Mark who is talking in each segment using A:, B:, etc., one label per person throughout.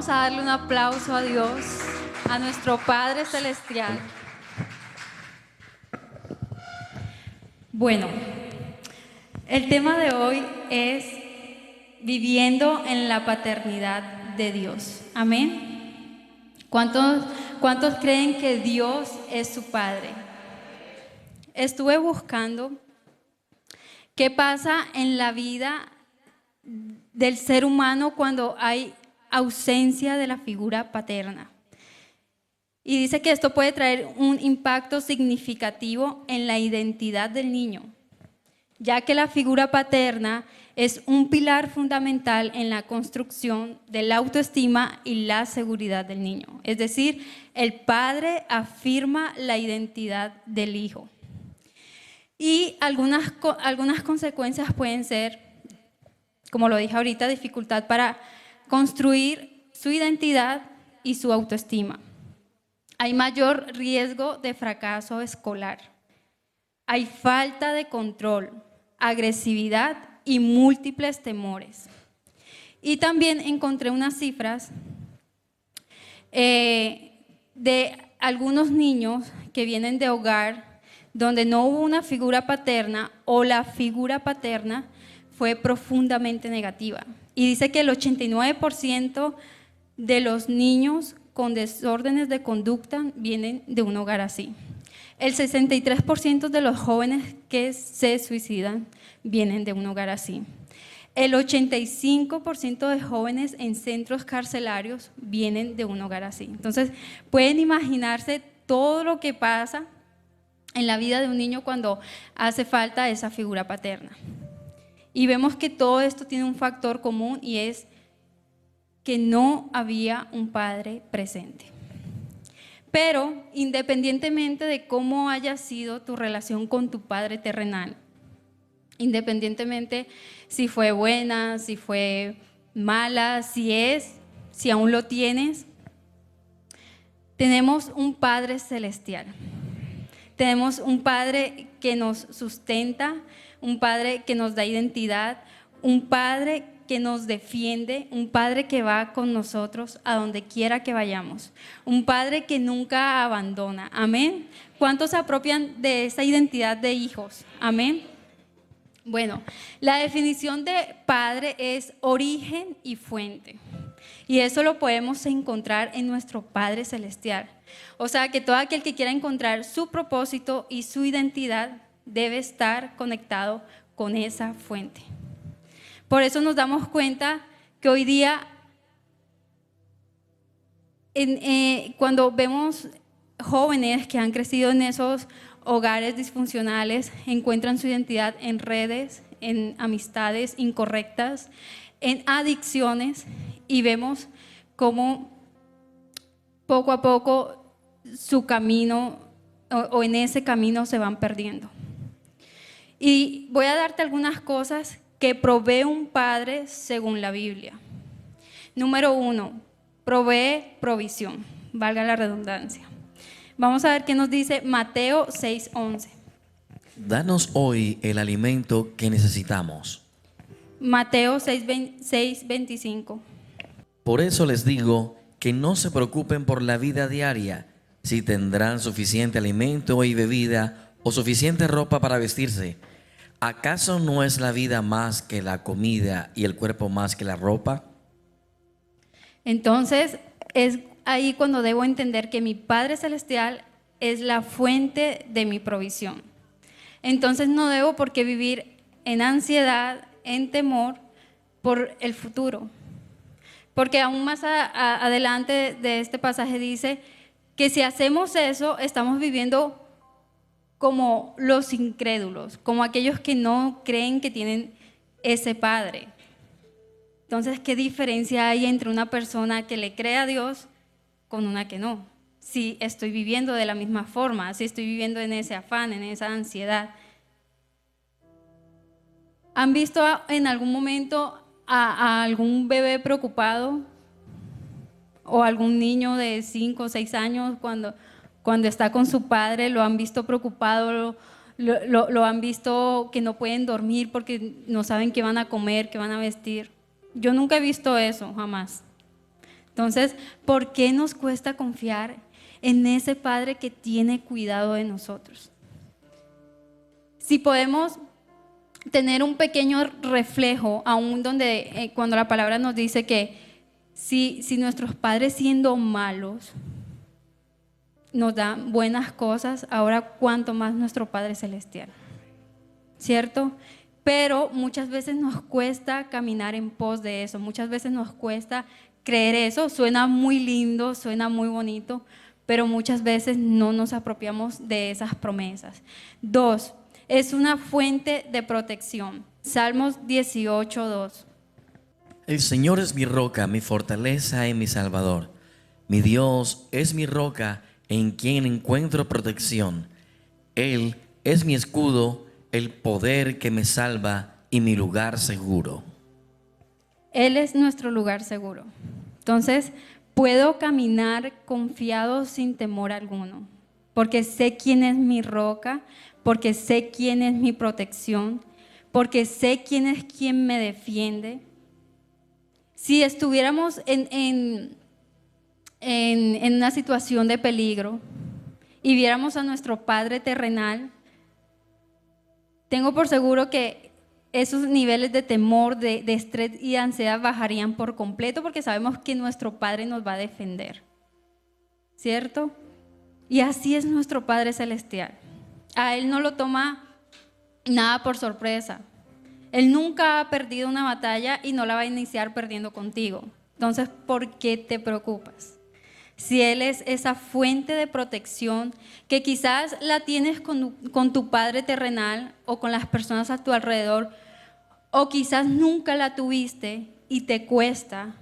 A: Vamos a darle un aplauso a Dios, a nuestro Padre Celestial. Bueno, el tema de hoy es viviendo en la paternidad de Dios. Amén. ¿Cuántos creen que Dios es su Padre? Estuve buscando qué pasa en la vida del ser humano cuando hay ausencia de la figura paterna. Y dice que esto puede traer un impacto significativo en la identidad del niño, ya que la figura paterna es un pilar fundamental en la construcción de la autoestima y la seguridad del niño. Es decir, el padre afirma la identidad del hijo. Y algunas consecuencias pueden ser, como lo dije ahorita, dificultad para construir su identidad y su autoestima. Hay mayor riesgo de fracaso escolar. Hay falta de control, agresividad y múltiples temores. Y también encontré unas cifras de algunos niños que vienen de hogar donde no hubo una figura paterna o la figura paterna fue profundamente negativa. Y dice que el 89% de los niños con desórdenes de conducta vienen de un hogar así. El 63% de los jóvenes que se suicidan vienen de un hogar así. El 85% de jóvenes en centros carcelarios vienen de un hogar así. Entonces, pueden imaginarse todo lo que pasa en la vida de un niño cuando hace falta esa figura paterna. Y vemos que todo esto tiene un factor común y es que no había un padre presente. Pero independientemente de cómo haya sido tu relación con tu padre terrenal, independientemente si fue buena, si fue mala, si aún lo tienes, tenemos un Padre celestial. Tenemos un Padre que nos sustenta, un Padre que nos da identidad, un Padre que nos defiende, un Padre que va con nosotros a donde quiera que vayamos, un Padre que nunca abandona. Amén. ¿Cuántos se apropian de esa identidad de hijos? Amén. Bueno, la definición de padre es origen y fuente. Y eso lo podemos encontrar en nuestro Padre Celestial. O sea que todo aquel que quiera encontrar su propósito y su identidad debe estar conectado con esa fuente. Por eso nos damos cuenta que hoy día, cuando vemos jóvenes que han crecido en esos hogares disfuncionales, encuentran su identidad en redes, en amistades incorrectas, en adicciones, y vemos cómo poco a poco su camino o en ese camino se van perdiendo. Y voy a darte algunas cosas que provee un padre según la Biblia. Número 1, provee provisión, valga la redundancia. Vamos a ver qué nos dice Mateo 6:11.
B: Danos hoy el alimento que necesitamos.
A: Mateo 6:25.
B: Por eso les digo que no se preocupen por la vida diaria, si tendrán suficiente alimento y bebida o suficiente ropa para vestirse. ¿Acaso no es la vida más que la comida y el cuerpo más que la ropa?
A: Entonces, es ahí cuando debo entender que mi Padre Celestial es la fuente de mi provisión. Entonces, no debo por qué vivir en ansiedad, en temor por el futuro. Porque aún más adelante de este pasaje dice que si hacemos eso, estamos viviendo como los incrédulos, como aquellos que no creen que tienen ese Padre. Entonces, ¿qué diferencia hay entre una persona que le cree a Dios con una que no? Si estoy viviendo de la misma forma, si estoy viviendo en ese afán, en esa ansiedad. ¿Han visto en algún momento a algún bebé preocupado o algún niño de 5 o 6 años cuando está con su padre? ¿Lo han visto preocupado? ¿Lo han visto que no pueden dormir porque no saben qué van a comer, qué van a vestir? Yo nunca he visto eso, jamás. Entonces, ¿por qué nos cuesta confiar en ese Padre que tiene cuidado de nosotros? Si podemos tener un pequeño reflejo, aún donde cuando la palabra nos dice que si nuestros padres siendo malos nos dan buenas cosas, ahora cuánto más nuestro Padre Celestial, ¿cierto? Pero muchas veces nos cuesta caminar en pos de eso, muchas veces nos cuesta creer eso. Suena muy lindo, suena muy bonito, pero muchas veces no nos apropiamos de esas promesas. 2, es una fuente de protección. Salmos 18:2.
B: El Señor es mi roca, mi fortaleza y mi salvador. Mi Dios es mi roca en quien encuentro protección. Él es mi escudo, el poder que me salva y mi lugar seguro.
A: Él es nuestro lugar seguro. Entonces, puedo caminar confiado sin temor alguno, porque sé quién es mi roca, porque sé quién es mi protección, porque sé quién es quien me defiende. Si estuviéramos en una situación de peligro y viéramos a nuestro Padre terrenal, tengo por seguro que esos niveles de temor, de estrés y de ansiedad bajarían por completo, porque sabemos que nuestro Padre nos va a defender, ¿cierto? Y así es nuestro Padre Celestial. A Él no lo toma nada por sorpresa. Él nunca ha perdido una batalla y no la va a iniciar perdiendo contigo. Entonces, ¿por qué te preocupas? Si Él es esa fuente de protección que quizás la tienes con tu padre terrenal o con las personas a tu alrededor, o quizás nunca la tuviste y te cuesta,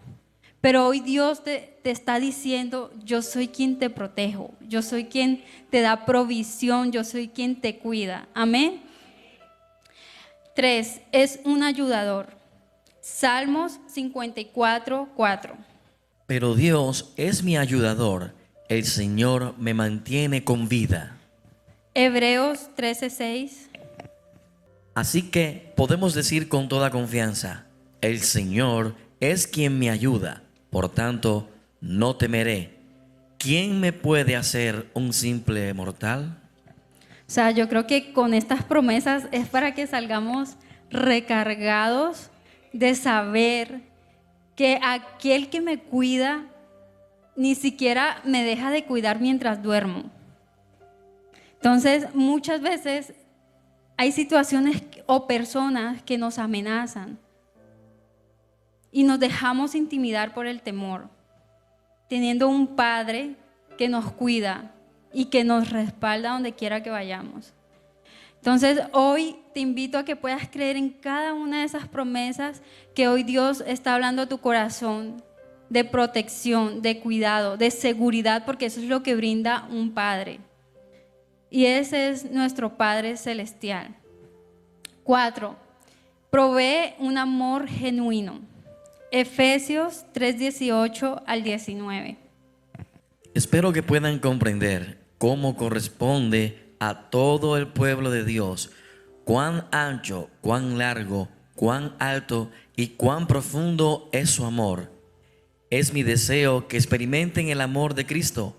A: pero hoy Dios te está diciendo: yo soy quien te protejo, yo soy quien te da provisión, yo soy quien te cuida. Amén. 3, es un ayudador. Salmos 54:4.
B: Pero Dios es mi ayudador, el Señor me mantiene con vida.
A: Hebreos 13:6.
B: Así que podemos decir con toda confianza, el Señor es quien me ayuda, por tanto, no temeré. ¿Quién me puede hacer un simple mortal?
A: O sea, yo creo que con estas promesas es para que salgamos recargados de saber que aquel que me cuida ni siquiera me deja de cuidar mientras duermo. Entonces, muchas veces hay situaciones o personas que nos amenazan y nos dejamos intimidar por el temor, teniendo un Padre que nos cuida y que nos respalda donde quiera que vayamos. Entonces, hoy te invito a que puedas creer en cada una de esas promesas que hoy Dios está hablando a tu corazón, de protección, de cuidado, de seguridad, porque eso es lo que brinda un Padre. Y ese es nuestro Padre Celestial. 4, provee un amor genuino. Efesios 3:18-19.
B: Espero que puedan comprender cómo corresponde a todo el pueblo de Dios, cuán ancho, cuán largo, cuán alto y cuán profundo es su amor. Es mi deseo que experimenten el amor de Cristo,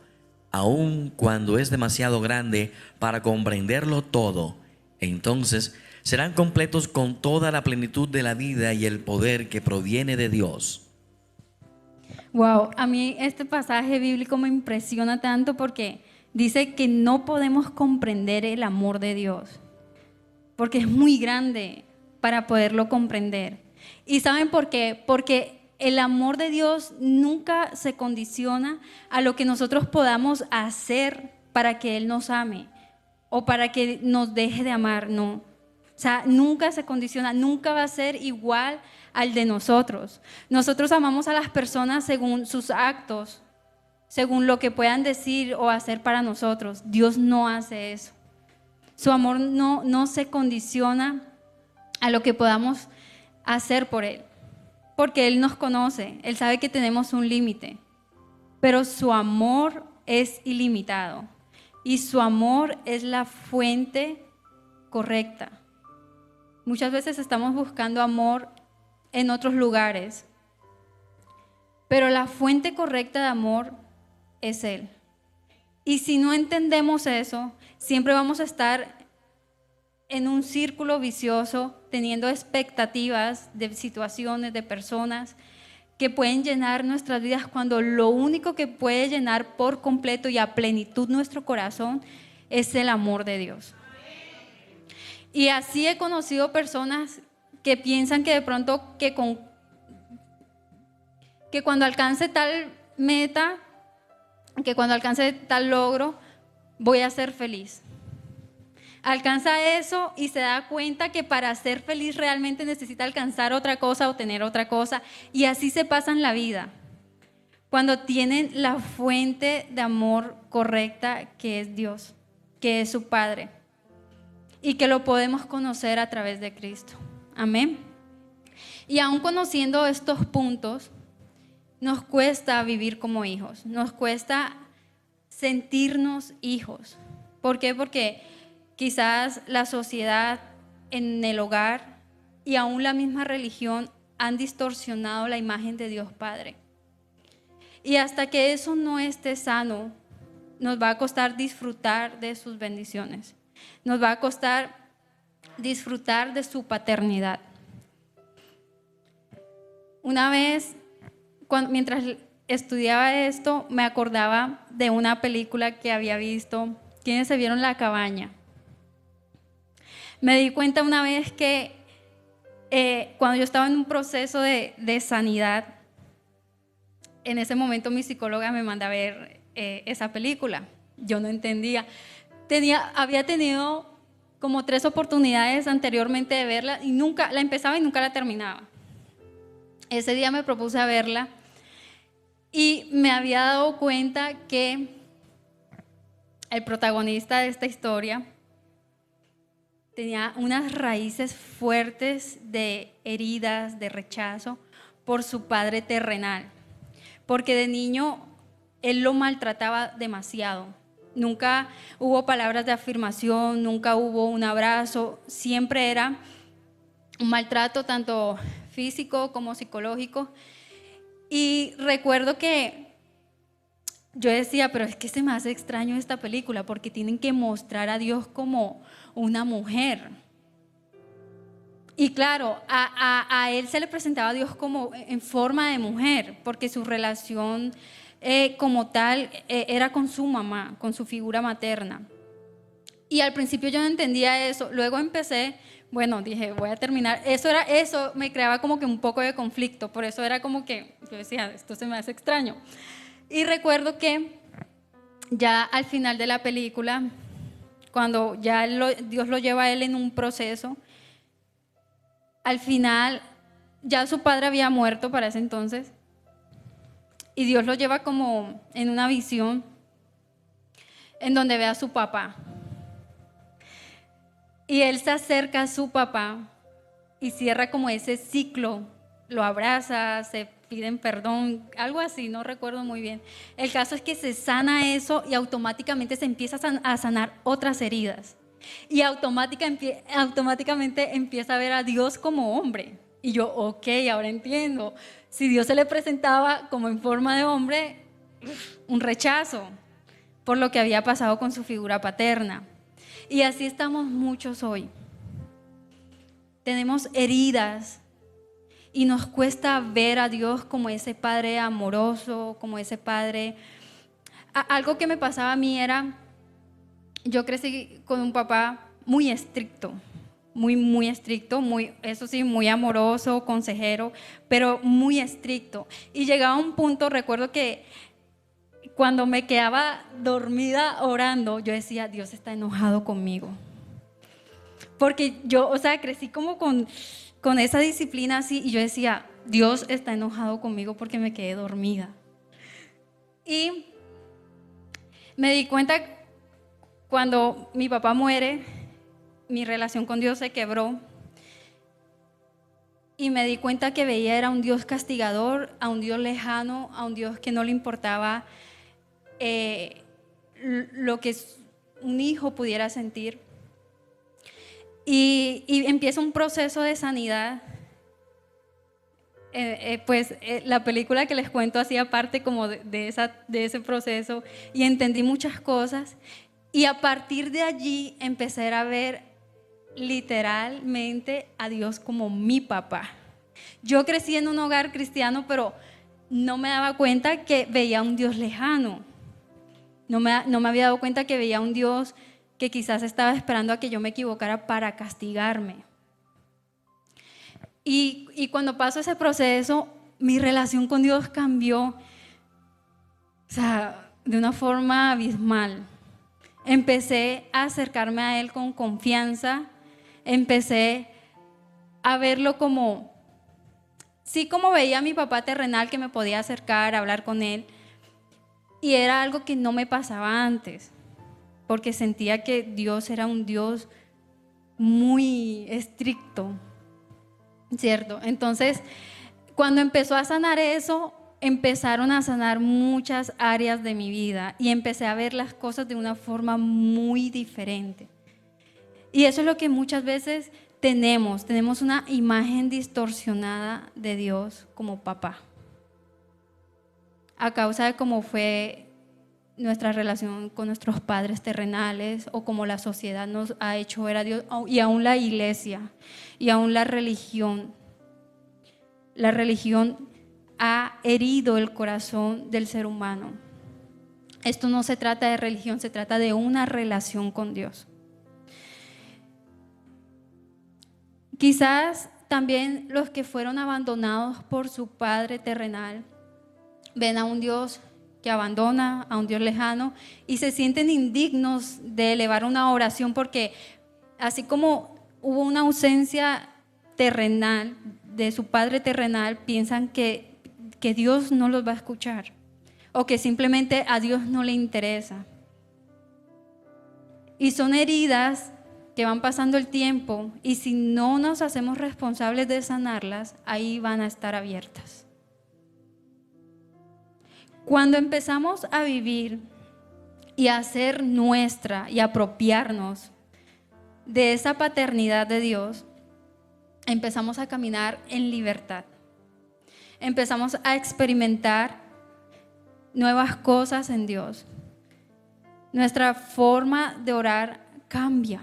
B: aun cuando es demasiado grande para comprenderlo todo. Entonces serán completos con toda la plenitud de la vida y el poder que proviene de Dios.
A: Wow, a mí este pasaje bíblico me impresiona tanto porque dice que no podemos comprender el amor de Dios, porque es muy grande para poderlo comprender. ¿Y saben por qué? Porque el amor de Dios nunca se condiciona a lo que nosotros podamos hacer para que Él nos ame o para que nos deje de amar, no. O sea, nunca se condiciona, nunca va a ser igual al de nosotros. Nosotros amamos a las personas según sus actos, según lo que puedan decir o hacer para nosotros. Dios no hace eso. Su amor no se condiciona a lo que podamos hacer por Él, porque Él nos conoce, Él sabe que tenemos un límite, pero su amor es ilimitado y su amor es la fuente correcta. Muchas veces estamos buscando amor en otros lugares, pero la fuente correcta de amor es Él. Y si no entendemos eso, siempre vamos a estar en un círculo vicioso, teniendo expectativas de situaciones, de personas que pueden llenar nuestras vidas, cuando lo único que puede llenar por completo y a plenitud nuestro corazón es el amor de Dios. Y así he conocido personas que piensan que de pronto que cuando alcance tal meta, que cuando alcance tal logro, voy a ser feliz. Alcanza eso y se da cuenta que para ser feliz realmente necesita alcanzar otra cosa o tener otra cosa, y así se pasan la vida. Cuando tienen la fuente de amor correcta, que es Dios, que es su Padre, y que lo podemos conocer a través de Cristo. Amén. Y aún conociendo estos puntos, nos cuesta vivir como hijos, nos cuesta sentirnos hijos. ¿Por qué? Porque quizás la sociedad, en el hogar y aún la misma religión han distorsionado la imagen de Dios Padre. Y hasta que eso no esté sano, nos va a costar disfrutar de sus bendiciones. Nos va a costar disfrutar de su paternidad. Una vez, mientras estudiaba esto, me acordaba de una película que había visto. ¿Quiénes se vieron La Cabaña? Me di cuenta una vez que cuando yo estaba en un proceso de sanidad, en ese momento mi psicóloga me manda a ver esa película. Yo no entendía. Había tenido como 3 oportunidades anteriormente de verla y nunca la empezaba y nunca la terminaba. Ese día me propuse a verla y me había dado cuenta que el protagonista de esta historia tenía unas raíces fuertes de heridas, de rechazo por su padre terrenal, porque de niño él lo maltrataba demasiado. Nunca hubo palabras de afirmación, nunca hubo un abrazo, siempre era un maltrato tanto físico como psicológico. Y recuerdo que yo decía, pero es que se me hace extraño esta película porque tienen que mostrar a Dios como una mujer. Y claro, a él se le presentaba a Dios como en forma de mujer, porque su relación como tal era con su mamá, con su figura materna. Y al principio yo no entendía eso. Luego empecé, bueno, dije, voy a terminar. Eso me creaba como que un poco de conflicto. Por eso era como que yo decía, esto se me hace extraño. Y recuerdo que ya al final de la película, cuando ya Dios lo lleva a él en un proceso, al final ya su padre había muerto para ese entonces y Dios lo lleva como en una visión en donde ve a su papá. Y él se acerca a su papá y cierra como ese ciclo, lo abraza, se piden perdón, algo así, no recuerdo muy bien. El caso es que se sana eso y automáticamente se empieza a sanar otras heridas. Y automáticamente empieza a ver a Dios como hombre. Y yo, ok, ahora entiendo. Si Dios se le presentaba como en forma de hombre, un rechazo por lo que había pasado con su figura paterna. Y así estamos muchos hoy. Tenemos heridas y nos cuesta ver a Dios como ese Padre amoroso, como ese Padre. Algo que me pasaba a mí era, yo crecí con un papá muy estricto, muy estricto, eso sí, muy amoroso, consejero, pero muy estricto. Y llegaba un punto, recuerdo que cuando me quedaba dormida orando, yo decía, Dios está enojado conmigo. Porque yo, crecí como con esa disciplina así, y yo decía, Dios está enojado conmigo porque me quedé dormida. Y me di cuenta cuando mi papá muere, mi relación con Dios se quebró. Y me di cuenta que veía era un Dios castigador, a un Dios lejano, a un Dios que no le importaba lo que un hijo pudiera sentir. Y empieza un proceso de sanidad la película que les cuento hacía parte como de ese proceso y entendí muchas cosas. Y a partir de allí empecé a ver literalmente a Dios como mi papá. Yo crecí en un hogar cristiano, pero no me daba cuenta que veía a un Dios lejano. No me había dado cuenta que veía a un Dios que quizás estaba esperando a que yo me equivocara para castigarme. Y cuando pasó ese proceso, mi relación con Dios cambió, o sea, de una forma abismal. Empecé a acercarme a Él con confianza, empecé a verlo como, sí, como veía a mi papá terrenal, que me podía acercar, hablar con Él, y era algo que no me pasaba antes, porque sentía que Dios era un Dios muy estricto, ¿cierto? Entonces, cuando empezó a sanar eso, empezaron a sanar muchas áreas de mi vida y empecé a ver las cosas de una forma muy diferente. Y eso es lo que muchas veces tenemos una imagen distorsionada de Dios como papá, a causa de cómo fue nuestra relación con nuestros padres terrenales o como la sociedad nos ha hecho ver a Dios, y aún la iglesia y aún la religión. La religión ha herido el corazón del ser humano. Esto no se trata de religión, se trata de una relación con Dios. Quizás también los que fueron abandonados por su padre terrenal ven a un Dios que abandona, a un Dios lejano, y se sienten indignos de elevar una oración, porque así como hubo una ausencia terrenal de su padre terrenal, piensan que Dios no los va a escuchar o que simplemente a Dios no le interesa. Y son heridas que van pasando el tiempo, y si no nos hacemos responsables de sanarlas, ahí van a estar abiertas. Cuando empezamos a vivir y a hacer nuestra y apropiarnos de esa paternidad de Dios, empezamos a caminar en libertad. Empezamos a experimentar nuevas cosas en Dios. Nuestra forma de orar cambia.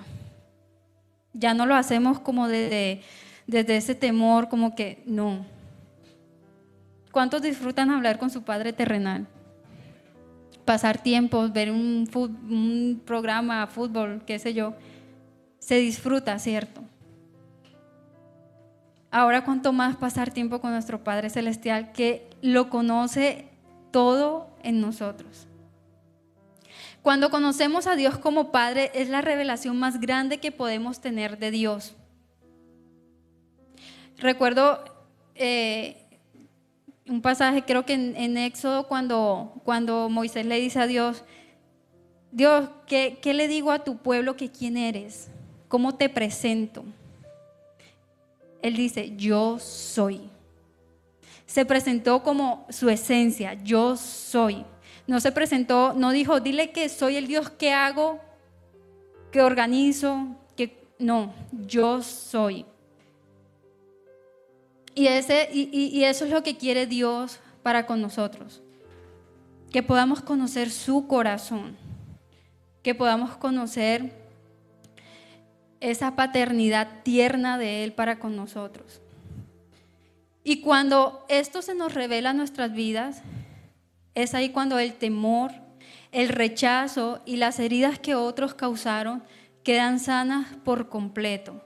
A: Ya no lo hacemos como desde ese temor, como que no. ¿Cuántos disfrutan hablar con su padre terrenal? Pasar tiempo, ver un programa, fútbol, qué sé yo. Se disfruta, ¿cierto? Ahora, cuánto más pasar tiempo con nuestro Padre Celestial, que lo conoce todo en nosotros. Cuando conocemos a Dios como Padre, es la revelación más grande que podemos tener de Dios. Recuerdo un pasaje, creo que en Éxodo, cuando Moisés le dice a Dios, Dios, ¿qué le digo a tu pueblo que quién eres? ¿Cómo te presento? Él dice, yo soy. Se presentó como su esencia, yo soy. No se presentó, no dijo, dile que soy el Dios que hago, que organizo, no, yo soy. Y eso es lo que quiere Dios para con nosotros. Que podamos conocer su corazón, que podamos conocer esa paternidad tierna de Él para con nosotros. Y cuando esto se nos revela en nuestras vidas, es ahí cuando el temor, el rechazo y las heridas que otros causaron quedan sanas por completo,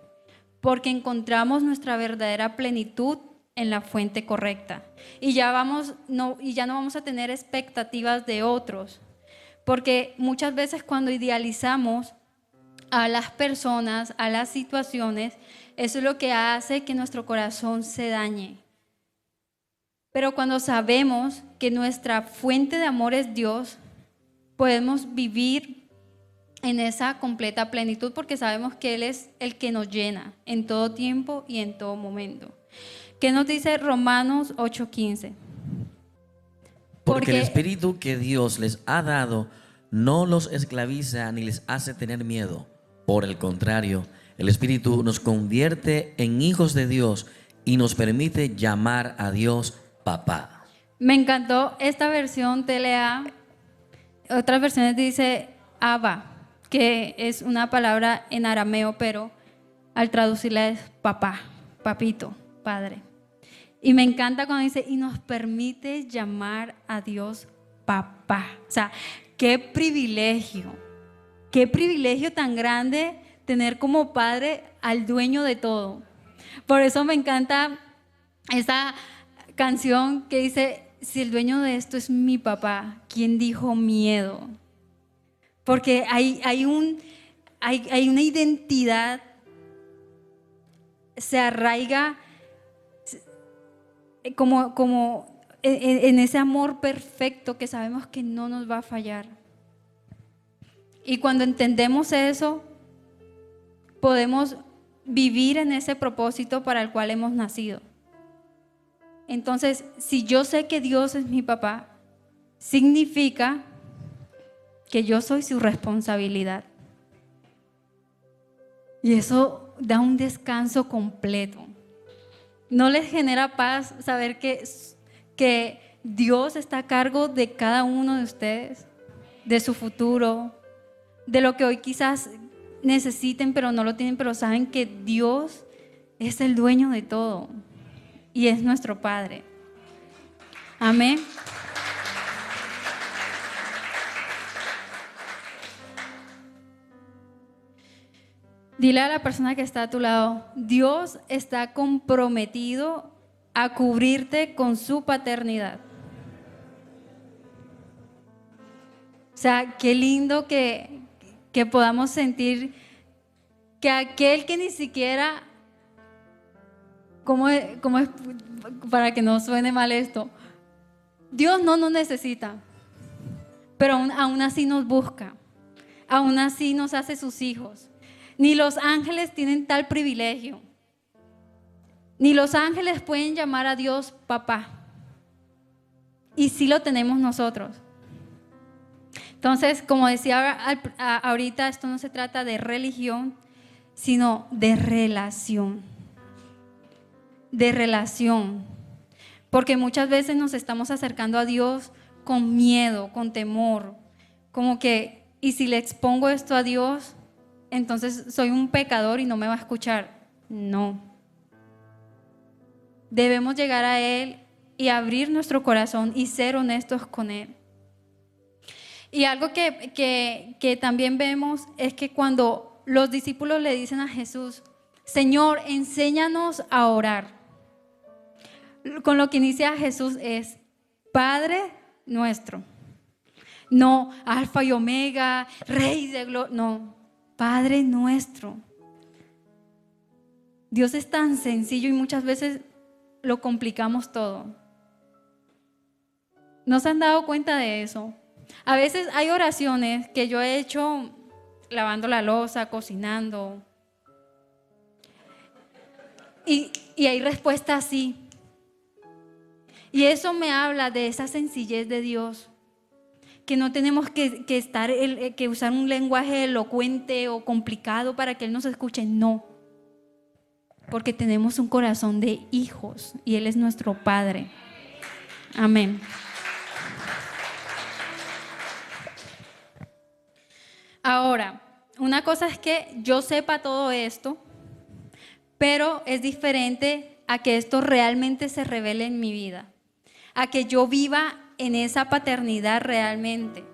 A: porque encontramos nuestra verdadera plenitud en la fuente correcta. Y ya no vamos a tener expectativas de otros, porque muchas veces cuando idealizamos a las personas, a las situaciones, eso es lo que hace que nuestro corazón se dañe. Pero cuando sabemos que nuestra fuente de amor es Dios, podemos vivir en esa completa plenitud, porque sabemos que Él es el que nos llena en todo tiempo y en todo momento. ¿Qué nos dice Romanos 8:15?
B: Porque el Espíritu que Dios les ha dado no los esclaviza ni les hace tener miedo. Por el contrario, el Espíritu nos convierte en hijos de Dios, y nos permite llamar a Dios papá.
A: Me encantó esta versión TLA. Otras versiones dice Abba, que es una palabra en arameo, pero al traducirla es papá, papito, padre. Y me encanta cuando dice, y nos permite llamar a Dios papá. O sea, qué privilegio tan grande tener como padre al dueño de todo. Por eso me encanta esa canción que dice, si el dueño de esto es mi papá, ¿quién dijo miedo? Porque hay una identidad, se arraiga como en ese amor perfecto que sabemos que no nos va a fallar. Y cuando entendemos eso, podemos vivir en ese propósito para el cual hemos nacido. Entonces, si yo sé que Dios es mi papá, significa que yo soy su responsabilidad. Y eso da un descanso completo. ¿No les genera paz saber que Dios está a cargo de cada uno de ustedes, de su futuro, de lo que hoy quizás necesiten pero no lo tienen, pero saben que Dios es el dueño de todo y es nuestro Padre? Amén. Dile a la persona que está a tu lado, Dios está comprometido a cubrirte con su paternidad. O sea, qué lindo que podamos sentir que aquel que ni siquiera, ¿cómo es para que no suene mal esto? Dios no nos necesita, pero aún así nos busca, aún así nos hace sus hijos. Ni los ángeles tienen tal privilegio. Ni los ángeles pueden llamar a Dios papá. Y sí lo tenemos nosotros. Entonces, como decía ahorita, esto no se trata de religión, sino de relación. De relación. Porque muchas veces nos estamos acercando a Dios con miedo, con temor. Como que, ¿y si le expongo esto a Dios? Entonces soy un pecador y no me va a escuchar. No. Debemos llegar a Él y abrir nuestro corazón y ser honestos con Él. Y algo que también vemos es que cuando los discípulos le dicen a Jesús, Señor, enséñanos a orar. Con lo que inicia Jesús es Padre nuestro. No Alfa y Omega, Rey de Gloria, no. Padre nuestro. Dios es tan sencillo y muchas veces lo complicamos todo. ¿No se han dado cuenta de eso? A veces hay oraciones que yo he hecho lavando la loza, cocinando. Y hay respuesta así. Y eso me habla de esa sencillez de Dios. Que no tenemos que usar un lenguaje elocuente o complicado para que Él nos escuche, no. Porque tenemos un corazón de hijos y Él es nuestro Padre. Amén. Ahora, una cosa es que yo sepa todo esto, pero es diferente a que esto realmente se revele en mi vida, a que yo viva en esa paternidad realmente.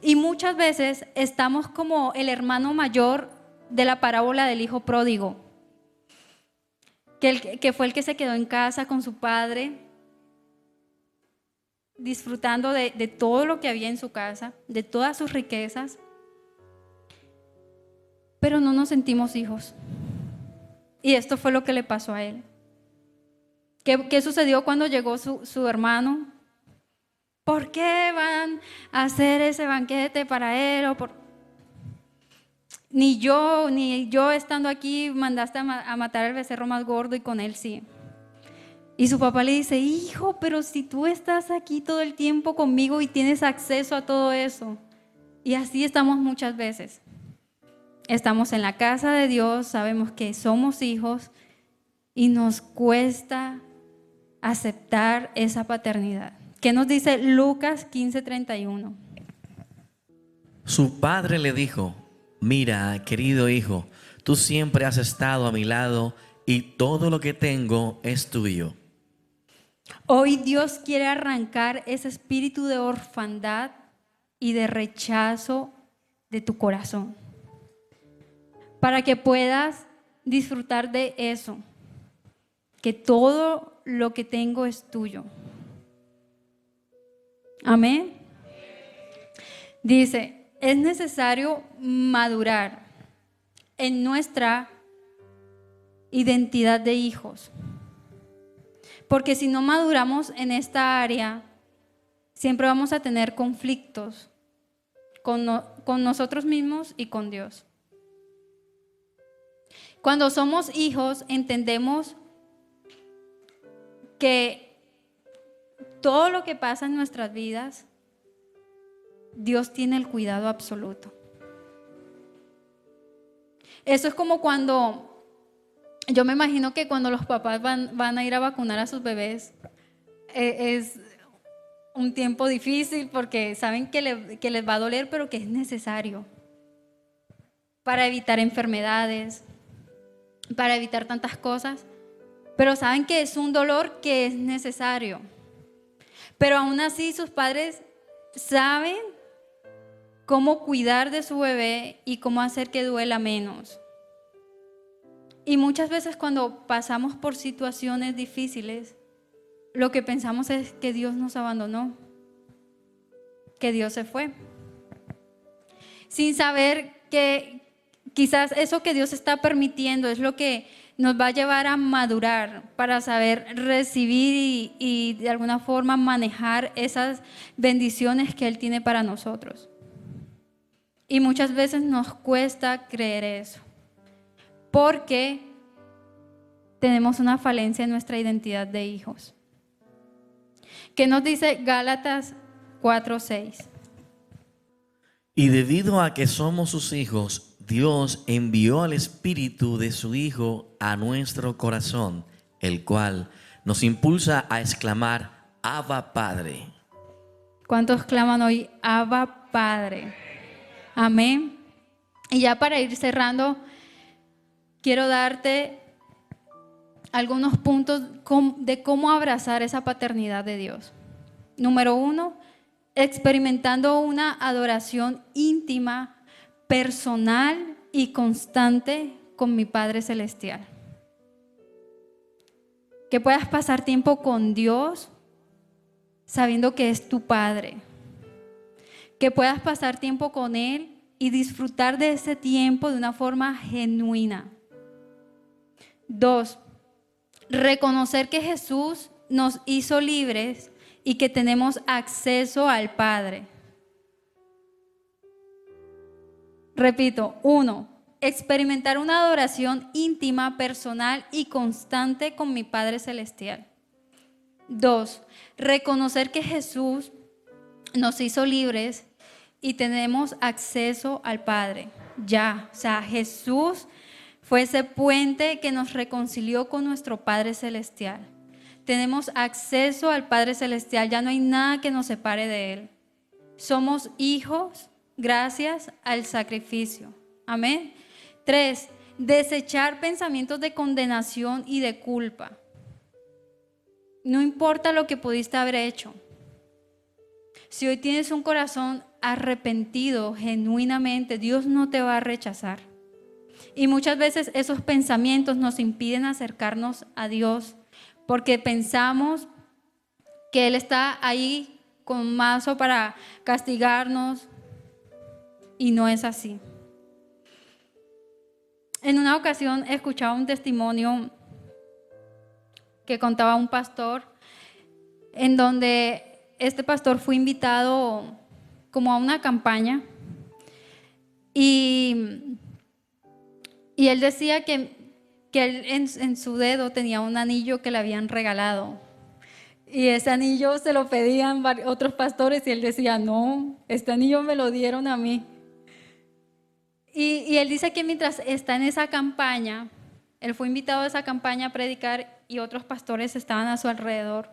A: Y muchas veces estamos como el hermano mayor de la parábola del hijo pródigo, que fue el que se quedó en casa con su padre, disfrutando de todo lo que había en su casa, de todas sus riquezas, pero no nos sentimos hijos. Y esto fue lo que le pasó a él. ¿Qué sucedió cuando llegó su hermano? ¿Por qué van a hacer ese banquete para él? Ni yo estando aquí mandaste a matar al becerro más gordo y con él sí. Y su papá le dice, hijo, pero si tú estás aquí todo el tiempo conmigo y tienes acceso a todo eso. Y así estamos muchas veces. Estamos en la casa de Dios, sabemos que somos hijos y nos cuesta aceptar esa paternidad. ¿Qué nos dice Lucas 15:31?
B: Su padre le dijo: mira, querido hijo, tú siempre has estado a mi lado y todo lo que tengo es tuyo.
A: Hoy Dios quiere arrancar ese espíritu de orfandad y de rechazo de tu corazón, para que puedas disfrutar de eso, que todo lo que tengo es tuyo. Amén. Dice, es necesario madurar en nuestra identidad de hijos, porque si no maduramos en esta área, siempre vamos a tener conflictos con nosotros mismos y con Dios. Cuando somos hijos, entendemos que todo lo que pasa en nuestras vidas, Dios tiene el cuidado absoluto. Eso es como cuando, yo me imagino que cuando los papás van a ir a vacunar a sus bebés, es un tiempo difícil porque saben que les va a doler, pero que es necesario para evitar enfermedades, para evitar tantas cosas, pero saben que es un dolor que es necesario. Pero aún así sus padres saben cómo cuidar de su bebé y cómo hacer que duela menos. Y muchas veces cuando pasamos por situaciones difíciles, lo que pensamos es que Dios nos abandonó, que Dios se fue, sin saber que quizás eso que Dios está permitiendo es lo que nos va a llevar a madurar para saber recibir y de alguna forma manejar esas bendiciones que Él tiene para nosotros. Y muchas veces nos cuesta creer eso, porque tenemos una falencia en nuestra identidad de hijos. ¿Qué nos dice Gálatas 4:6?
B: Y debido a que somos sus hijos, Dios envió al Espíritu de su Hijo a nuestro corazón, el cual nos impulsa a exclamar: Abba, Padre.
A: ¿Cuántos claman hoy, Abba, Padre? Amén. Y ya para ir cerrando, quiero darte algunos puntos de cómo abrazar esa paternidad de Dios. Número 1, experimentando una adoración íntima, personal y constante con mi Padre Celestial. Que puedas pasar tiempo con Dios sabiendo que es tu Padre. Que puedas pasar tiempo con Él y disfrutar de ese tiempo de una forma genuina. 2, reconocer que Jesús nos hizo libres y que tenemos acceso al Padre. Repito, 1, experimentar una adoración íntima, personal y constante con mi Padre Celestial. 2, reconocer que Jesús nos hizo libres y tenemos acceso al Padre. Ya, o sea, Jesús fue ese puente que nos reconcilió con nuestro Padre Celestial. Tenemos acceso al Padre Celestial, ya no hay nada que nos separe de Él. Somos hijos gracias al sacrificio. Amén. 3, desechar pensamientos de condenación y de culpa. No importa lo que pudiste haber hecho. Si hoy tienes un corazón arrepentido genuinamente, Dios no te va a rechazar. Y muchas veces esos pensamientos nos impiden acercarnos a Dios porque pensamos que Él está ahí con mazo para castigarnos y no es así. En una ocasión escuchaba un testimonio que contaba un pastor en donde este pastor fue invitado como a una campaña y él decía que él en su dedo tenía un anillo que le habían regalado y ese anillo se lo pedían otros pastores y él decía, no, este anillo me lo dieron a mí. Y él dice que mientras está en esa campaña, Él fue invitado a esa campaña a predicar y otros pastores estaban a su alrededor.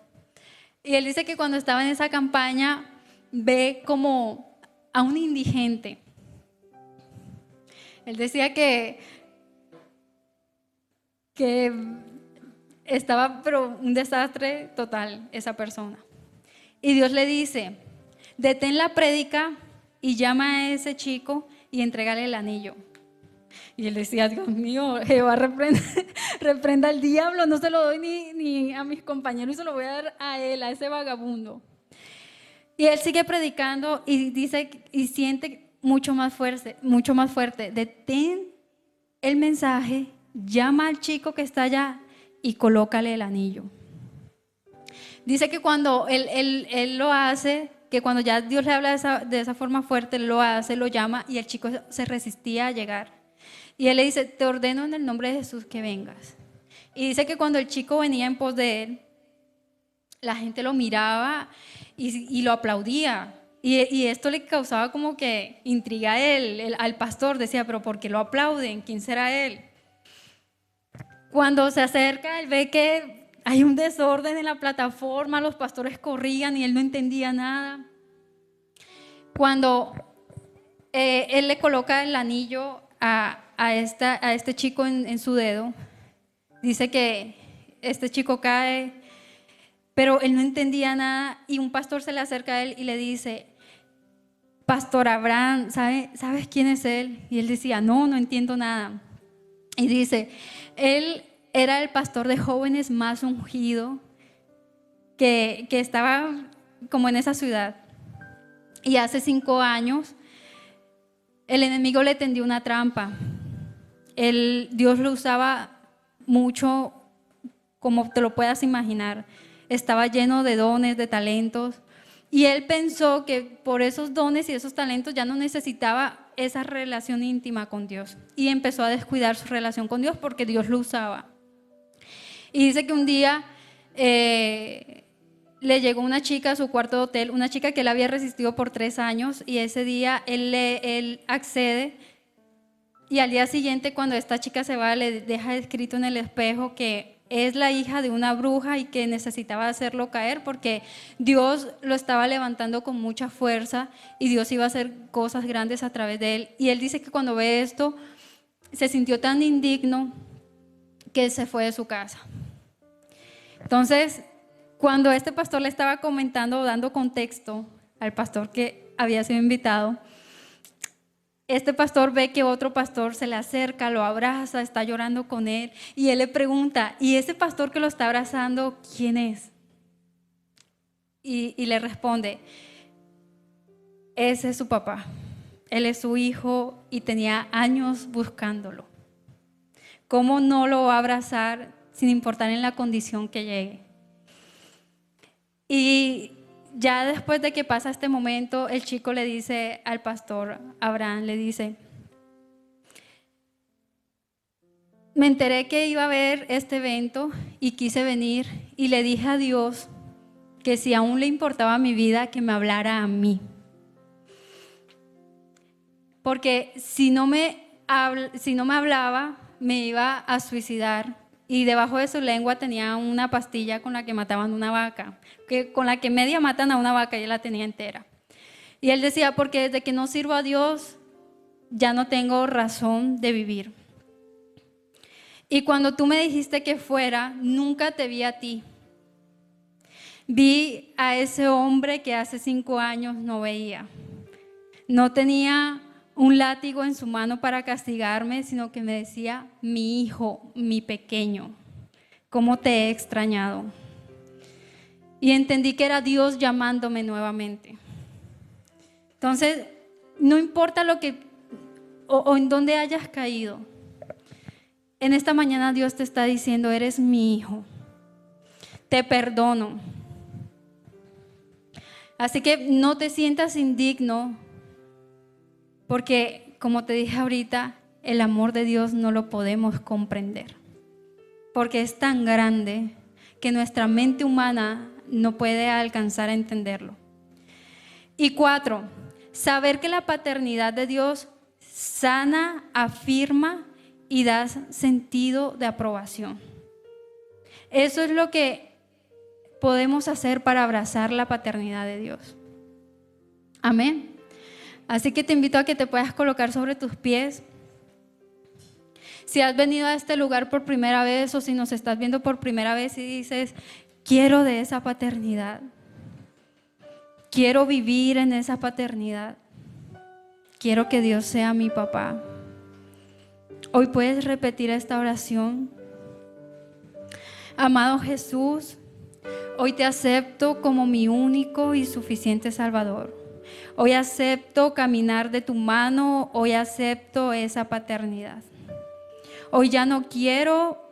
A: Y él dice que cuando estaba en esa campaña ve como a un indigente. Él decía que estaba pero un desastre total esa persona. Y Dios le dice, detén la prédica y llama a ese chico y entrégale el anillo. Y él decía, Dios mío, Jehová reprenda al diablo, no se lo doy ni a mis compañeros y se lo voy a dar a él, a ese vagabundo. Y él sigue predicando y dice y siente mucho más fuerte, detén el mensaje, llama al chico que está allá y colócale el anillo. Dice que cuando él lo hace, que cuando ya Dios le habla de esa forma fuerte, él lo hace, lo llama y el chico se resistía a llegar. Y él le dice, te ordeno en el nombre de Jesús que vengas. Y dice que cuando el chico venía en pos de él, la gente lo miraba y lo aplaudía. Y esto le causaba como que intriga a él, al pastor. Decía, pero ¿por qué lo aplauden? ¿Quién será él? Cuando se acerca, él ve que hay un desorden en la plataforma, los pastores corrían y él no entendía nada. Cuando él le coloca el anillo a este chico en su dedo, dice que este chico cae, pero él no entendía nada y un pastor se le acerca a él y le dice, Pastor Abraham, ¿sabes quién es él? Y él decía, no entiendo nada. Y dice, él era el pastor de jóvenes más ungido que estaba como en esa ciudad. Y hace 5 años el enemigo le tendió una trampa. Dios lo usaba mucho, como te lo puedas imaginar. Estaba lleno de dones, de talentos. Y él pensó que por esos dones y esos talentos ya no necesitaba esa relación íntima con Dios. Y empezó a descuidar su relación con Dios porque Dios lo usaba. Y dice que un día le llegó una chica a su cuarto de hotel, una chica que él había resistido por 3 años. Y ese día él accede. Y al día siguiente, cuando esta chica se va, le deja escrito en el espejo que es la hija de una bruja y que necesitaba hacerlo caer porque Dios lo estaba levantando con mucha fuerza y Dios iba a hacer cosas grandes a través de él. Y él dice que cuando ve esto se sintió tan indigno que se fue de su casa. Entonces, cuando este pastor le estaba comentando o dando contexto al pastor que había sido invitado, este pastor ve que otro pastor se le acerca, lo abraza, está llorando con él y él le pregunta, ¿y ese pastor que lo está abrazando, quién es? Y le responde, ese es su papá, él es su hijo y tenía años buscándolo. ¿Cómo no lo va a abrazar sin importar en la condición que llegue? Y ya después de que pasa este momento, el chico le dice al pastor Abraham, le dice, me enteré que iba a haber este evento y quise venir y le dije a Dios que si aún le importaba mi vida, que me hablara a mí. Porque si no me hablaba, me iba a suicidar. Y debajo de su lengua tenía una pastilla con la que mataban una vaca, con la que media matan a una vaca y él la tenía entera. Y él decía, porque desde que no sirvo a Dios, ya no tengo razón de vivir. Y cuando tú me dijiste que fuera, nunca te vi a ti. Vi a ese hombre que hace 5 años no veía. No tenía un látigo en su mano para castigarme, sino que me decía, mi hijo, mi pequeño, ¿cómo te he extrañado? Y entendí que era Dios llamándome nuevamente. Entonces, no importa lo que o en dónde hayas caído, en esta mañana Dios te está diciendo, eres mi hijo, te perdono. Así que no te sientas indigno, porque como te dije ahorita, el amor de Dios no lo podemos comprender, porque es tan grande que nuestra mente humana no puede alcanzar a entenderlo. Y 4, saber que la paternidad de Dios sana, afirma y das sentido de aprobación. Eso es lo que podemos hacer para abrazar la paternidad de Dios. Amén. Así que te invito a que te puedas colocar sobre tus pies. Si has venido a este lugar por primera vez o si nos estás viendo por primera vez y dices, quiero de esa paternidad, quiero vivir en esa paternidad, quiero que Dios sea mi papá. Hoy puedes repetir esta oración. Amado Jesús, hoy te acepto como mi único y suficiente Salvador. Hoy acepto caminar de tu mano, hoy acepto esa paternidad. Hoy ya no quiero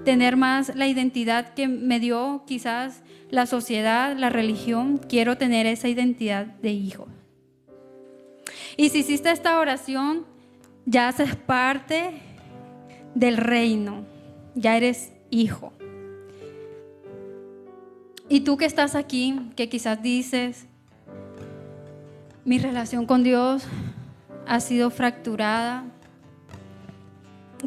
A: tener más la identidad que me dio quizás la sociedad, la religión. Quiero tener esa identidad de hijo. Y si hiciste esta oración, ya haces parte del reino, ya eres hijo. Y tú que estás aquí, que quizás dices, mi relación con Dios ha sido fracturada,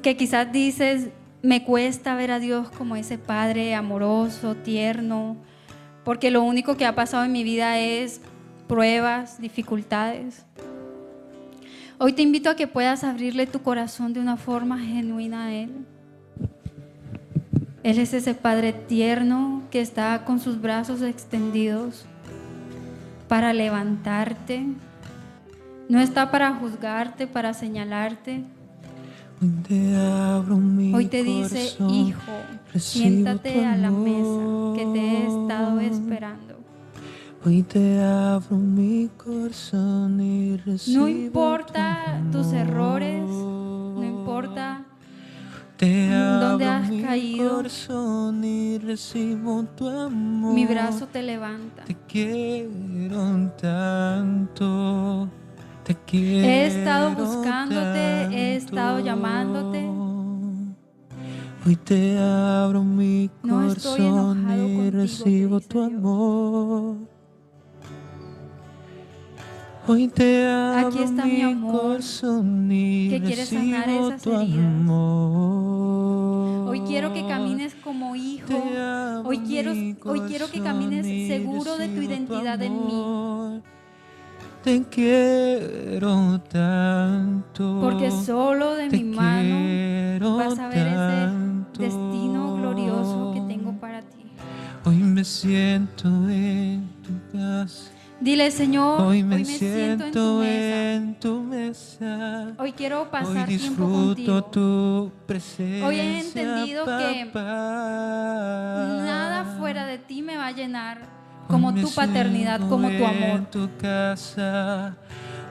A: que quizás dices, me cuesta ver a Dios como ese Padre amoroso, tierno, porque lo único que ha pasado en mi vida es pruebas, dificultades. Hoy te invito a que puedas abrirle tu corazón de una forma genuina a Él. Él es ese Padre tierno que está con sus brazos extendidos para levantarte. No está para juzgarte, para señalarte. Hoy te dice, hijo, siéntate a la mesa que te he estado esperando.
C: Hoy te abro mi corazón y recibo.
A: No importa tus errores, no importa dónde has caído,
C: y recibo tu amor.
A: mi brazo te levanta.
C: Te quiero tanto. Te quiero.
A: He estado buscándote, he estado llamándote.
C: Hoy te abro mi
A: No estoy
C: corazón
A: enojado
C: y
A: contigo,
C: recibo
A: te dice
C: tu
A: Dios.
C: amor. Hoy te abro
A: Aquí está mi amor,
C: corazón y
A: que quiere sanar
C: recibo
A: esas
C: tu
A: heridas.
C: amor.
A: Hoy quiero que camines como hijo.
C: Te abro
A: Hoy quiero
C: mi
A: que camines
C: corazón y
A: seguro de tu
C: recibo
A: identidad en mí.
C: amor. Te quiero tanto.
A: Porque solo de
C: Te
A: mi mano
C: quiero
A: vas a ver
C: tanto.
A: ese destino glorioso que tengo para ti.
C: Hoy me siento en tu casa.
A: Dile, Señor,
C: Hoy
A: hoy
C: me
A: me siento
C: en tu mesa.
A: Hoy quiero
C: Hoy
A: pasar tiempo
C: disfruto
A: contigo.
C: tu presencia.
A: Hoy he entendido que
C: papá.
A: nada fuera de ti me va a llenar
C: Hoy
A: como
C: me
A: tu paternidad,
C: siento
A: como tu amor.
C: en tu casa.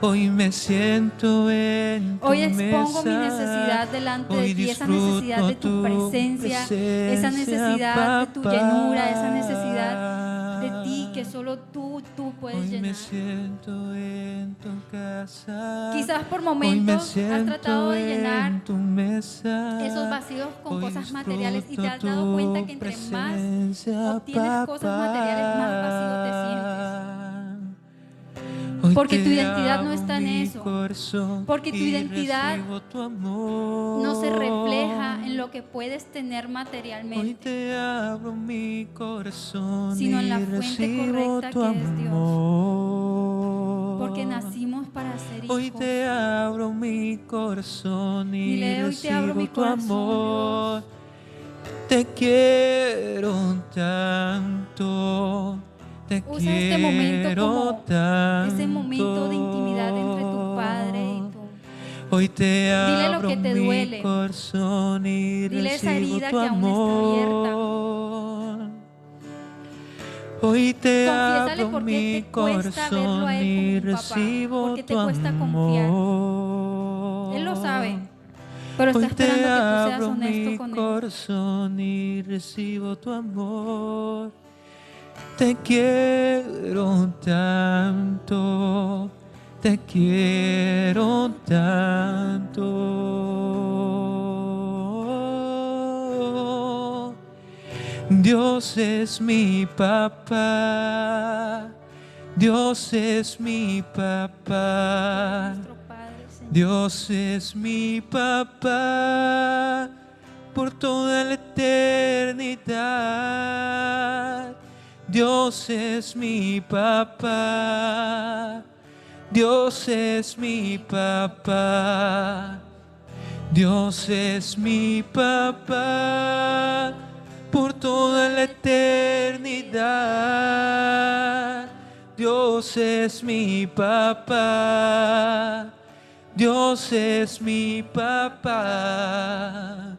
C: Hoy me siento en tu
A: Hoy expongo mi
C: mesa.
A: necesidad delante
C: Hoy
A: de ti, esa necesidad de tu
C: disfruto
A: presencia, esa necesidad de tu
C: papá.
A: llenura, esa necesidad de ti que solo tú puedes
C: Hoy me
A: llenar.
C: siento en tu casa.
A: Quizás por
C: Hoy me
A: momentos has
C: siento
A: tratado de llenar
C: en tu mesa.
A: esos vacíos con
C: Hoy
A: cosas materiales y te has
C: disfruto
A: dado cuenta
C: tu
A: que entre más
C: presencia,
A: obtienes cosas materiales, más vacío te
C: Hoy
A: Porque
C: te
A: tu identidad no
C: abro
A: está en
C: mi
A: eso.
C: corazón
A: Porque tu
C: y
A: identidad
C: recibo tu amor.
A: no se refleja en lo que puedes tener
C: Hoy
A: materialmente,
C: te abro mi corazón
A: sino en la
C: y
A: fuente
C: recibo
A: correcta
C: tu
A: que es Dios.
C: amor.
A: Porque nacimos para ser hijos.
C: Hoy te abro mi corazón y
A: Dile, hoy te abro mi
C: recibo tu
A: corazón,
C: amor. Te quiero tanto. Te
A: Usa este momento
C: quiero
A: como
C: tanto.
A: ese momento de intimidad entre tu padre y tú.
C: Hoy te
A: Dile lo
C: abro
A: que te
C: mi
A: duele.
C: corazón y
A: Dile esa
C: recibo
A: herida
C: tu
A: que aún está abierta.
C: amor. Hoy te
A: Confiésale
C: abro
A: por qué
C: mi
A: te cuesta verlo a
C: corazón
A: él
C: y
A: como un papá.
C: recibo
A: ¿Por qué te
C: tu
A: cuesta confiar?
C: amor.
A: Él lo sabe, pero está
C: Hoy te
A: esperando que tú seas
C: abro
A: honesto
C: mi
A: con él.
C: corazón y recibo tu amor. Te quiero tanto, te quiero tanto. Dios es mi papá, Dios es mi papá.
A: Nuestro Padre, Señor.
C: Dios es mi papá por toda la eternidad. Dios es mi papá. Dios es mi papá. Dios es mi papá por toda la eternidad. Dios es mi papá. Dios es mi papá.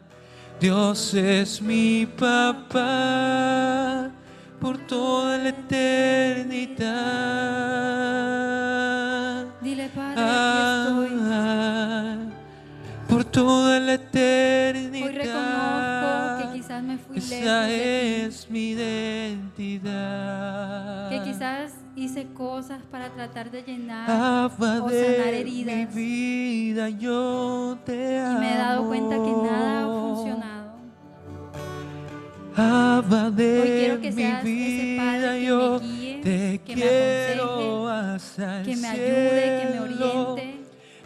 C: Dios es mi papá por toda la eternidad.
A: Dile, Padre, aquí estoy.
C: Por toda la eternidad.
A: Hoy reconozco que quizás me fui lejos
C: Esa
A: de ti,
C: es mi identidad.
A: que quizás hice cosas para tratar de llenar
C: Abba
A: o
C: de
A: sanar
C: mi
A: heridas
C: vida, yo te amo.
A: y me he dado cuenta que nada ha funcionado.
C: Abba de
A: Hoy quiero que
C: mi
A: seas ese Padre
C: vida,
A: que
C: yo
A: me guíe,
C: te
A: que me
C: quiero
A: aconseje,
C: hasta el
A: que me ayude, que me
C: cielo.
A: oriente.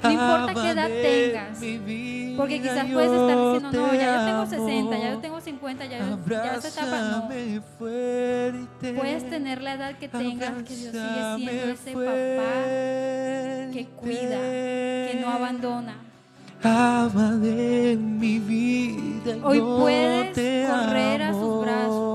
A: No importa qué edad tengas, porque quizás puedes estar diciendo, no, ya yo tengo 60, ya yo tengo 50, ya esa etapa no.
C: Abrázame fuerte.
A: Puedes tener la edad que tengas, que Dios sigue siendo ese papá que cuida, que no abandona.
C: Abba de mi vida,
A: Hoy
C: yo
A: puedes
C: te
A: correr a sus
C: amo.
A: brazos.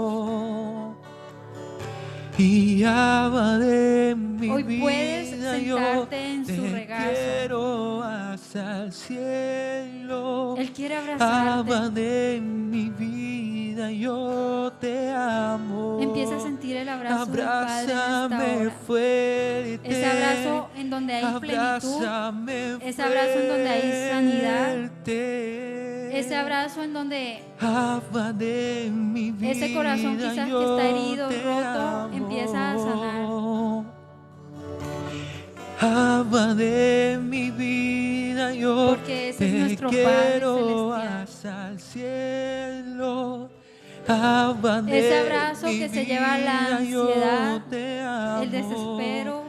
C: Y Abba de mi
A: Hoy
C: vida,
A: puedes
C: yo
A: sentarte en su
C: te
A: regazo.
C: quiero hasta el cielo.
A: Él quiere
C: Abba
A: abrazarte.
C: de mi vida, yo te amo.
A: Empieza a sentir el abrazo del Padre en esta
C: Abrázame
A: hora.
C: fuerte.
A: Ese abrazo en donde hay plenitud, ese abrazo en donde hay sanidad, ese abrazo en donde
C: Abba de mi vida,
A: ese corazón quizás que
C: yo
A: está herido,
C: te
A: roto,
C: amo.
A: empieza a sanar.
C: Abba de mi vida, yo
A: Porque ese es
C: te
A: nuestro Padre
C: quiero
A: celestial.
C: hasta el cielo. Abba de
A: Ese abrazo
C: mi
A: que se lleva la
C: vida, yo
A: ansiedad,
C: te amo.
A: el desespero,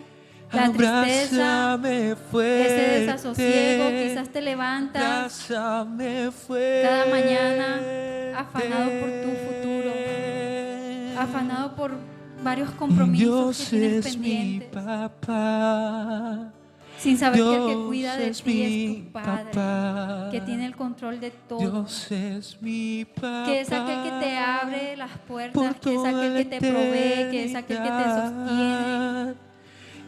A: la tristeza,
C: Abrázame fuerte.
A: ese desasosiego, quizás te levantas
C: Abrázame fuerte.
A: cada mañana afanado por tu futuro, afanado por varios compromisos que
C: Dios
A: tienes
C: es mi
A: pendientes,
C: papá.
A: sin saber que el que
C: Dios
A: cuida de
C: es
A: ti es
C: mi
A: tu Padre,
C: papá.
A: que tiene el control de todo,
C: Dios es mi papá.
A: que es aquel que te abre las
C: por
A: puertas, que es
C: toda
A: aquel
C: la
A: que te provee, que es aquel que te sostiene.
C: eternidad.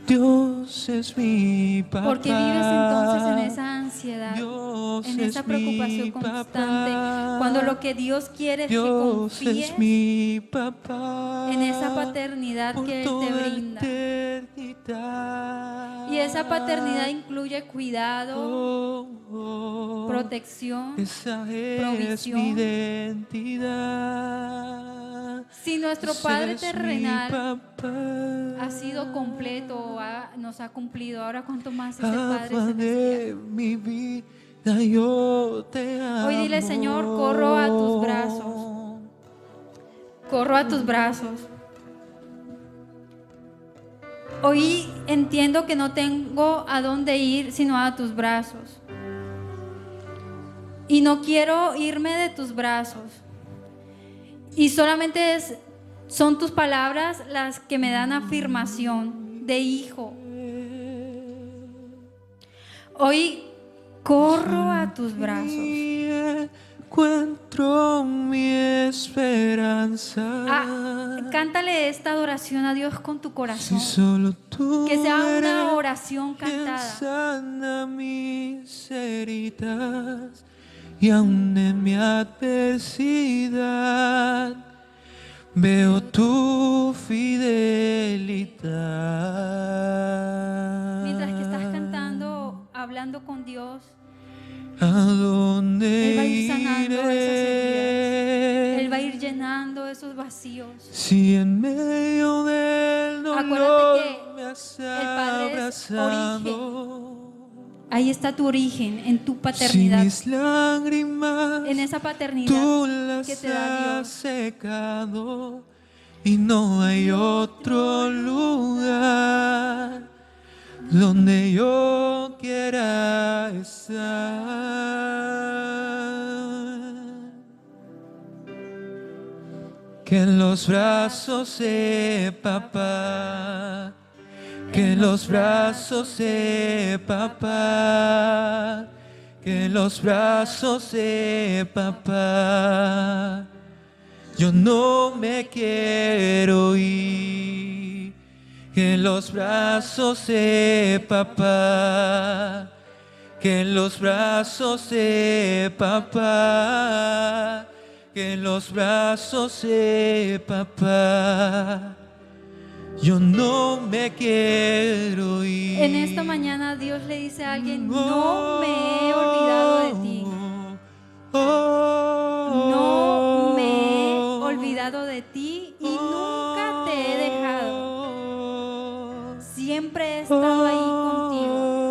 C: Dios es mi papá.
A: Porque vives entonces en esa ansiedad,
C: Dios
A: en
C: es
A: esa preocupación
C: mi
A: constante,
C: papá.
A: cuando lo que Dios quiere es que
C: Dios
A: confíes
C: es mi papá.
A: en esa paternidad
C: por
A: que Él te
C: toda la
A: brinda.
C: eternidad.
A: Y esa paternidad incluye cuidado,
C: Oh, oh,
A: protección,
C: esa es
A: provisión.
C: mi identidad.
A: Si nuestro
C: Ese
A: Padre
C: es mi
A: terrenal
C: papá.
A: ha sido completo, nos ha cumplido, ahora cuánto más ese Padre
C: Abba de
A: celestial.
C: mi vida, yo te amo.
A: Hoy dile, Señor, corro a tus brazos. Corro a tus brazos. Hoy entiendo que no tengo a dónde ir sino a tus brazos. Y no quiero irme de tus brazos. Y solamente son tus palabras las que me dan afirmación de hijo. Hoy corro a tus brazos.
C: Encuentro mi esperanza.
A: Cántale esta adoración a Dios con tu
C: Si
A: corazón.
C: solo tú
A: Que sea una
C: eres
A: oración
C: quien
A: cantada.
C: sana mis heridas y aún en mi adversidad veo tu fidelidad.
A: Mientras que estás cantando, hablando con Dios,
C: ¿A dónde
A: Él va a ir sanando esas heridas. Él va a
C: iré?
A: ir llenando esos vacíos.
C: Si en medio del dolor
A: Acuérdate que
C: me has
A: el Padre es
C: abrazado,
A: Ahí está tu origen, en tu
C: si
A: paternidad,
C: mis lágrimas
A: en esa paternidad
C: tú
A: que
C: las
A: te da
C: has
A: Dios.
C: secado y no hay otro lugar donde yo quiera estar. Que en los brazos de papá, que en los brazos de papá, que en los brazos de papá, yo no me quiero ir. Que en los brazos de papá, que en los brazos de papá, que en los brazos de papá, yo no me quiero ir.
A: En esta mañana Dios le dice a alguien, no me he olvidado de ti. No me he olvidado de ti y nunca te he dejado. Siempre he estado ahí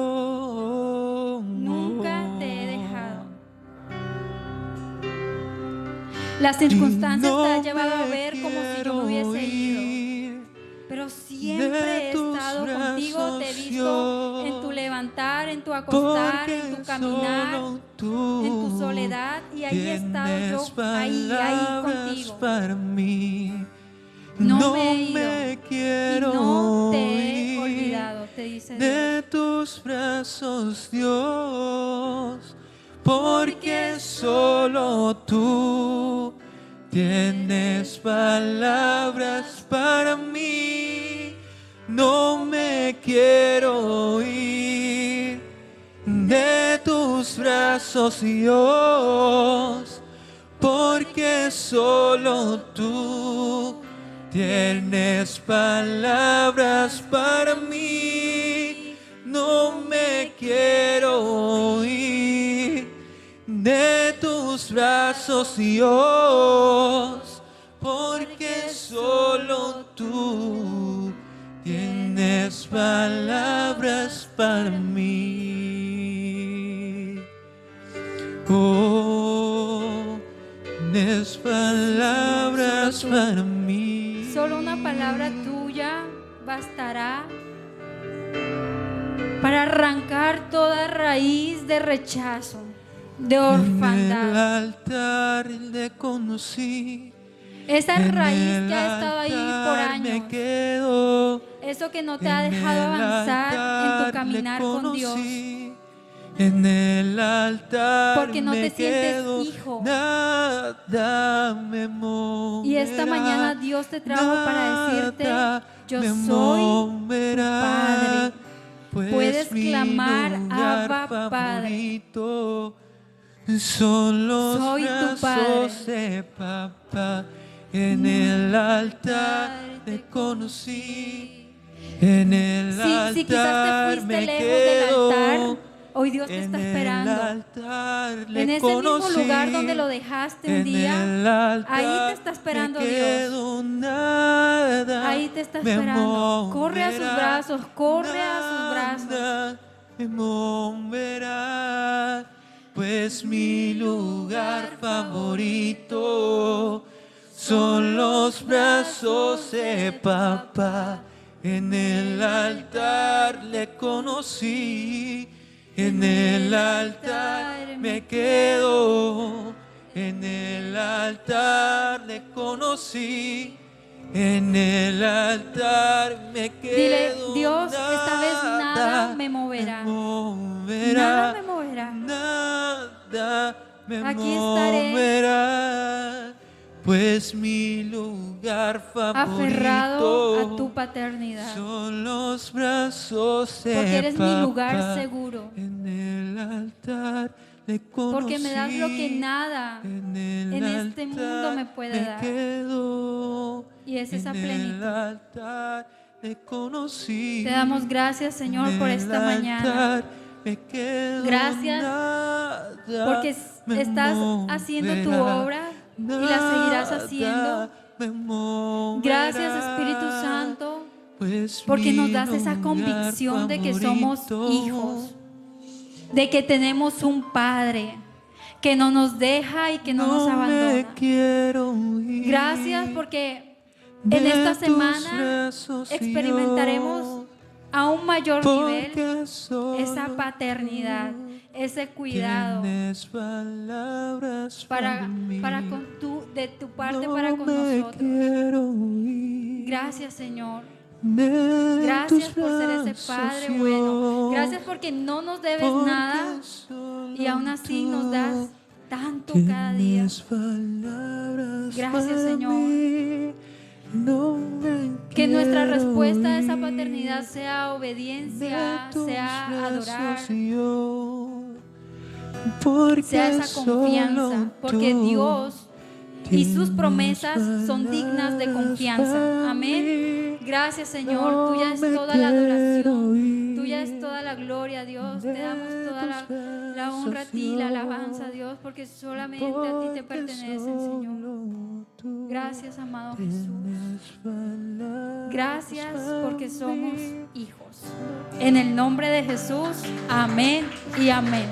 A: contigo. Nunca te he dejado. Las circunstancias te han llevado a ver como si yo me hubiese ido, pero siempre he estado contigo. Te he visto en tu levantar, en tu acostar, en tu caminar, en tu soledad, y ahí he estado yo, ahí contigo.
C: Para mí.
A: No me he ido
C: quiero
A: y no te he olvidado, te dice Dios.
C: De tus brazos, Dios, porque solo tú tienes palabras para mí. No me quiero ir de tus brazos, Dios, porque solo tú tienes palabras para mí. No me quiero ir de tus brazos, Dios, porque solo tú tienes palabras para mí. Oh, tienes palabras para mí.
A: Solo una palabra tuya bastará para arrancar toda raíz de rechazo, de orfandad.
C: En el altar le conocí.
A: Esa
C: En
A: raíz
C: el
A: que ha estado ahí por
C: altar me
A: años.
C: quedo.
A: Eso que no te ha
C: En
A: dejado
C: el
A: avanzar en
C: altar
A: tu caminar
C: le
A: con Dios.
C: conocí. En el altar
A: Porque no
C: me
A: te sientes
C: quedo.
A: hijo.
C: Nada me moverá.
A: Y esta mañana Dios te trajo para decirte, yo
C: me
A: soy tu
C: moverá,
A: Padre.
C: pues
A: Puedes
C: mi
A: clamar,
C: lugar
A: Abba, Padre.
C: favorito son los
A: Soy tu
C: brazos
A: Padre.
C: de papá. En el altar te conocí. En el altar
A: Si quizás te fuiste
C: me
A: lejos del
C: quedo.
A: altar, hoy Dios te
C: En
A: está
C: el
A: esperando.
C: altar le
A: En ese mismo
C: conocí.
A: lugar donde lo dejaste un
C: En
A: día,
C: el altar
A: ahí te está esperando
C: me
A: Dios.
C: quedo, nada
A: Ahí te está
C: me
A: esperando. Corre a sus
C: moverá,
A: brazos, corre a sus brazos.
C: nada me moverá, pues mi lugar favorito son los brazos de papá. En el altar le conocí. En el altar me quedo. En el altar le conocí. En el altar me quedo.
A: Dile, Dios, esta vez nada me moverá. Nada me moverá.
C: Nada me
A: Aquí estaré.
C: moverá, pues mi lugar
A: Aferrado
C: favorito
A: a tu paternidad.
C: son los brazos de
A: Porque eres mi lugar
C: papá.
A: seguro.
C: En el altar le conocí.
A: Porque me das lo que nada
C: en
A: este mundo me puede dar.
C: Quedo.
A: Y es esa
C: En el
A: plenitud.
C: altar le conocí.
A: Te damos gracias, Señor, por esta mañana.
C: Me quedo,
A: Gracias
C: nada
A: porque
C: me
A: estás haciendo tu
C: moverá,
A: obra y la seguirás haciendo.
C: nada me moverá,
A: Gracias, Espíritu Santo,
C: pues
A: porque nos
C: mi
A: das esa
C: lugar
A: convicción de que somos
C: favorito
A: hijos, de que tenemos un Padre que no nos deja y que no nos
C: me
A: abandona.
C: quiero ir
A: Gracias porque en
C: de
A: esta
C: tus
A: semana
C: brazos,
A: experimentaremos a un mayor nivel
C: porque solo
A: esa paternidad, ese cuidado
C: tienes palabras
A: para
C: mí.
A: de tu parte
C: No
A: para con
C: me
A: nosotros.
C: quiero ir
A: Gracias, Señor.
C: de
A: Gracias
C: tus
A: por ser ese
C: brazos,
A: Padre bueno.
C: Dios,
A: Gracias porque no nos debes
C: porque
A: nada
C: solo
A: y aún así nos das
C: tú
A: tanto cada día.
C: tienes palabras
A: Gracias,
C: para
A: Señor.
C: mí. No me
A: Que nuestra
C: quiero
A: respuesta a esa
C: ir
A: paternidad sea
C: de
A: obediencia,
C: tus
A: sea
C: brazos,
A: adorar,
C: Dios, porque
A: sea esa confianza,
C: solo
A: porque
C: tú
A: Dios y sus
C: tienes
A: promesas son dignas de
C: palabras
A: confianza.
C: para
A: Amén.
C: mí.
A: Gracias, Señor.
C: No
A: Tuya es
C: me
A: toda la
C: quiero
A: adoración.
C: ir
A: Tuya es toda la gloria, Dios. Te damos toda la honra a ti, la alabanza, Dios, porque solamente a ti te pertenecen, Señor. Gracias, amado Jesús. Gracias porque somos hijos. En el nombre de Jesús. Amén y amén.